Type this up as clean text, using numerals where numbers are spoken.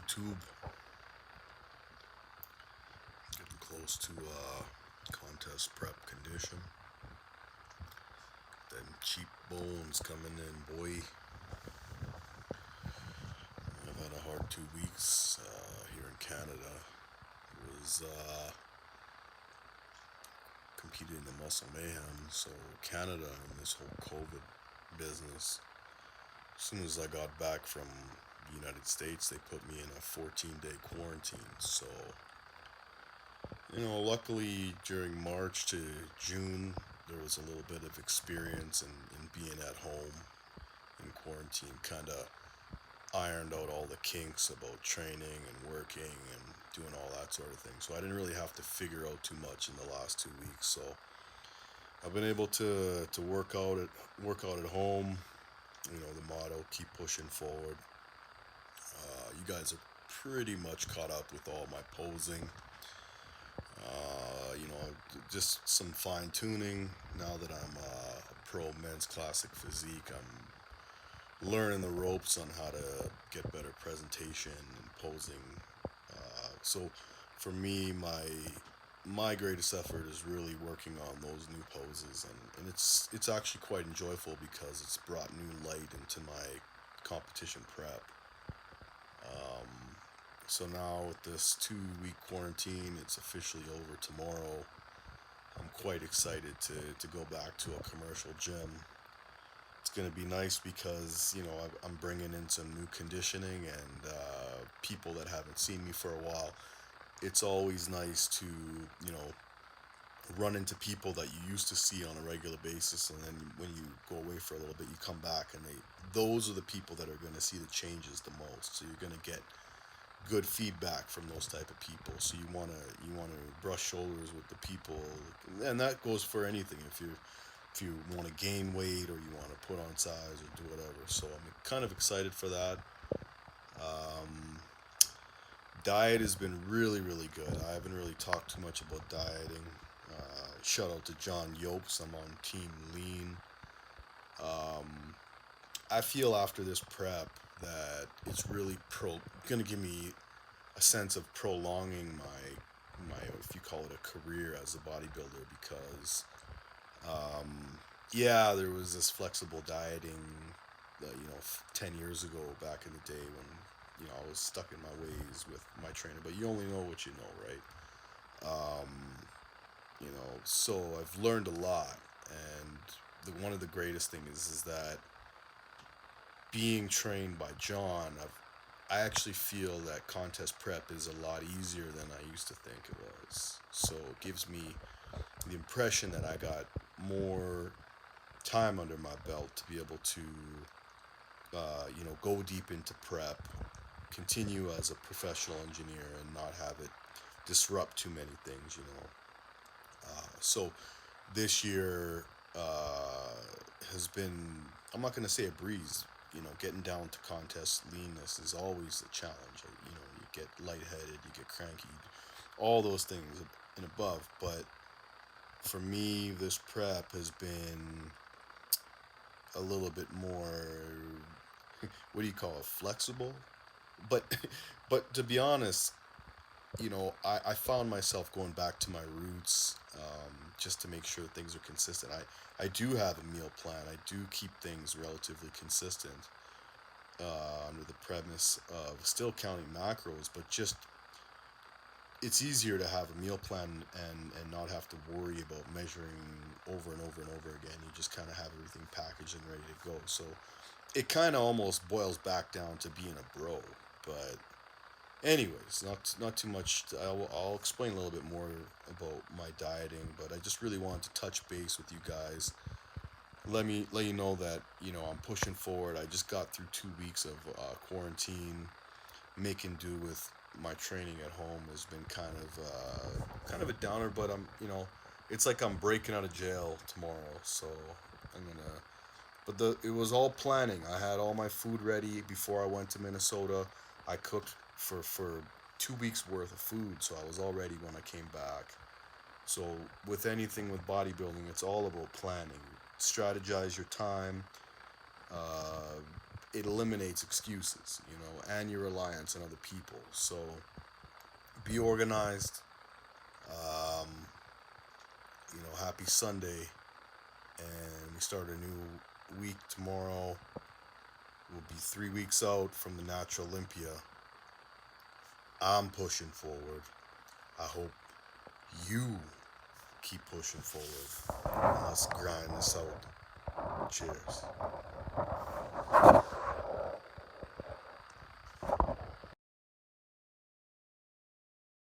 YouTube. Getting close to contest prep condition. Then cheap bones coming in, boy. I've had a hard 2 weeks here in Canada. It was competing in the Muscle Mayhem, so Canada and this whole COVID business. As soon as I got back from the United States, they put me in a 14-day quarantine. So, luckily during March to June, there was a little bit of experience in being at home in quarantine, kind of ironed out all the kinks about training and working and doing all that sort of thing. So I didn't really have to figure out too much in the last 2 weeks. So I've been able to work out at home. The motto: keep pushing forward. You guys are pretty much caught up with all my posing. Just some fine tuning. Now that I'm a pro men's classic physique, I'm learning the ropes on how to get better presentation and posing. So for me, my greatest effort is really working on those new poses, and it's actually quite enjoyable because it's brought new light into my competition prep. So now with this 2 week quarantine, it's officially over tomorrow. I'm quite excited to go back to a commercial gym. It's going to be nice because, I'm bringing in some new conditioning and people that haven't seen me for a while. It's always nice to, you know, run into people that you used to see on a regular basis, and then when you go away for a little bit, you come back, and those are the people that are going to see the changes the most. So you're going to get good feedback from those type of people. So you want to brush shoulders with the people, and that goes for anything. If you want to gain weight or you want to put on size or do whatever. So I'm kind of excited for that. Um, Diet has been really, really good. I haven't really talked too much about dieting. Shout out to John Yopes. I'm on Team Lean. Um, I feel after this prep that it's really gonna give me a sense of prolonging my if you call it a career as a bodybuilder, because yeah, there was this flexible dieting, 10 years ago back in the day when, I was stuck in my ways with my trainer, but you only know what you know, right? Um, so I've learned a lot, and one of the greatest things is that being trained by John, I actually feel that contest prep is a lot easier than I used to think it was. So it gives me the impression that I got more time under my belt to be able to, go deep into prep, continue as a professional engineer, and not have it disrupt too many things. So this year has been, I'm not going to say a breeze. Getting down to contest leanness is always a challenge. You get lightheaded, you get cranky, all those things and above. But for me, this prep has been a little bit more, what do you call it, flexible? But, but to be honest, I found myself going back to my roots, just to make sure things are consistent. I do have a meal plan. I do keep things relatively consistent, under the premise of still counting macros, but just it's easier to have a meal plan and not have to worry about measuring over and over and over again. You just kind of have everything packaged and ready to go. So it kind of almost boils back down to being a bro. But anyways, not too much. I'll explain a little bit more about my dieting, but I just really wanted to touch base with you guys. Let you know that I'm pushing forward. I just got through 2 weeks of quarantine. Making do with my training at home has been kind of a downer, but it's like I'm breaking out of jail tomorrow, so I'm gonna. But it was all planning. I had all my food ready before I went to Minnesota. I cooked for 2 weeks worth of food, so I was all ready when I came back. So with anything with bodybuilding, it's all about planning. Strategize your time. Uh, it eliminates excuses, and your reliance on other people. So be organized. Um, Happy Sunday, and we start a new week tomorrow. We'll be 3 weeks out from the Natural Olympia. I'm pushing forward. I hope you keep pushing forward. Let's grind this out. Cheers.